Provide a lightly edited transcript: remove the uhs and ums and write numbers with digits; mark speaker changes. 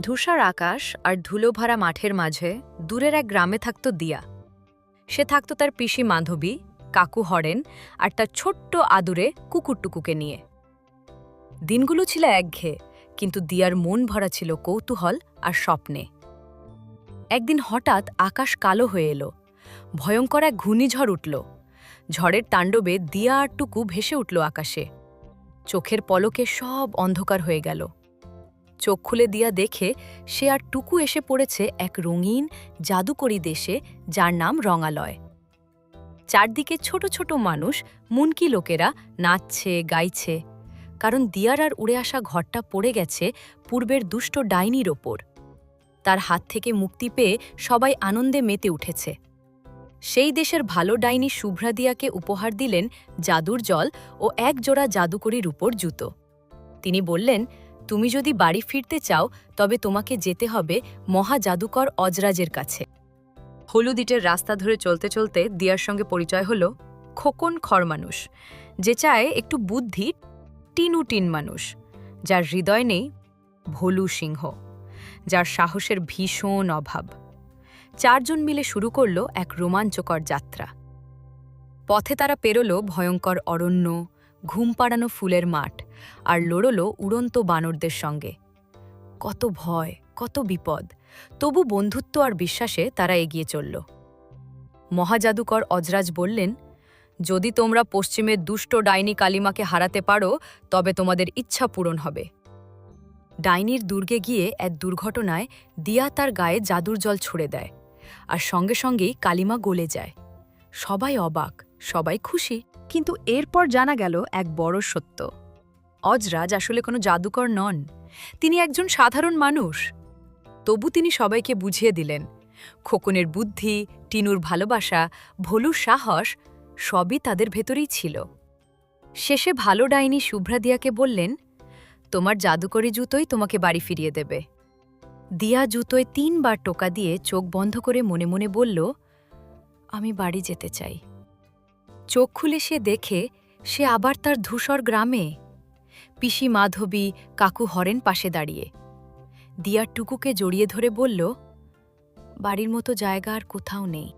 Speaker 1: ধূসর আকাশ আর ধুলোভরা মাঠের মাঝে দূরের এক গ্রামে থাকত দিয়া। সে থাকত তার পিসি মাধবী, কাকু হরেন আর তার ছোট্ট আদুরে কুকুরটুকুকে নিয়ে। দিনগুলো ছিল একঘেয়ে, কিন্তু দিয়ার মন ভরা ছিল কৌতূহল আর স্বপ্নে। একদিন হঠাৎ আকাশ কালো হয়ে এলো, ভয়ঙ্কর এক ঘূর্ণিঝড় উঠল। ঝড়ের তাণ্ডবে দিয়া আর টুকু ভেসে উঠল আকাশে। চোখের পলকে সব অন্ধকার হয়ে গেল। চোখ খুলে দিয়া দেখে সে আর টুকু এসে পড়েছে এক রঙিন জাদুকরী দেশে, যার নাম রঙালয়। চারদিকে ছোট ছোট মানুষ, মুনকি লোকেরা নাচছে গাইছে, কারণ দিয়ার আর উড়ে আসা ঘরটা পড়ে গেছে পূর্বের দুষ্ট ডাইনির ওপর। তার হাত থেকে মুক্তি পেয়ে সবাই আনন্দে মেতে উঠেছে। সেই দেশের ভালো ডাইনি শুভ্রা দিয়াকে উপহার দিলেন জাদুর জল ও এক জোড়া জাদুকরী রূপোর জুতো। তিনি বললেন, তুমি যদি বাড়ি ফিরতে চাও তবে তোমাকে যেতে হবে মহা জাদুকর অজরাজের কাছে। হলুদ ইটের রাস্তা ধরে চলতে চলতে দিয়ার সঙ্গে পরিচয় হল খোকন খড়মানুষ, যে চায় একটু বুদ্ধি, টিন মানুষ, যার হৃদয় নেই ভোলু সিংহ, যার সাহসের ভীষণ অভাব। চারজন মিলে শুরু করল এক রোমাঞ্চকর যাত্রা। পথে তারা পেরোল ভয়ঙ্কর অরণ্য, ঘুম পাড়ানো ফুলের মাঠ, আর লড়ল উড়ন্ত বানরদের সঙ্গে। কত ভয়, কত বিপদ, তবু বন্ধুত্ব আর বিশ্বাসে তারা এগিয়ে চলল। মহাজাদুকর অজরাজ বললেন, যদি তোমরা পশ্চিমের দুষ্ট ডাইনি কালিমাকে হারাতে পারো তবে তোমাদের ইচ্ছা পূরণ হবে। ডাইনির দুর্গে গিয়ে এক দুর্ঘটনায় দিয়া তার গায়ে জাদুর জল ছুড়ে দেয়, আর সঙ্গে সঙ্গেই কালিমা গলে যায়। সবাই অবাক, সবাই খুশি, কিন্তু এরপর জানা গেল এক বড় সত্য। অজরাজ আসলে কোনো জাদুকর নন, তিনি একজন সাধারণ মানুষ। তবু তিনি সবাইকে বুঝিয়ে দিলেন, খোকনের বুদ্ধি, টিনুর ভালোবাসা, ভোলুর সাহস সবই তাদের ভেতরেই ছিল। শেষে ভালো ডাইনি শুভ্রা দিয়াকে বললেন, তোমার জাদুকরী জুতোই তোমাকে বাড়ি ফিরিয়ে দেবে। দিয়া জুতোয় ৩ বার টোকা দিয়ে চোখ বন্ধ করে মনে মনে বলল, আমি বাড়ি যেতে চাই। চোখ খুলে সে দেখে সে আবার তার ধূসর গ্রামে, পিসি মাধবী, কাকু হরেন পাশে দাঁড়িয়ে। দিয়ার টুকুকে জড়িয়ে ধরে বলল, বাড়ির মতো জায়গা আর কোথাও নেই।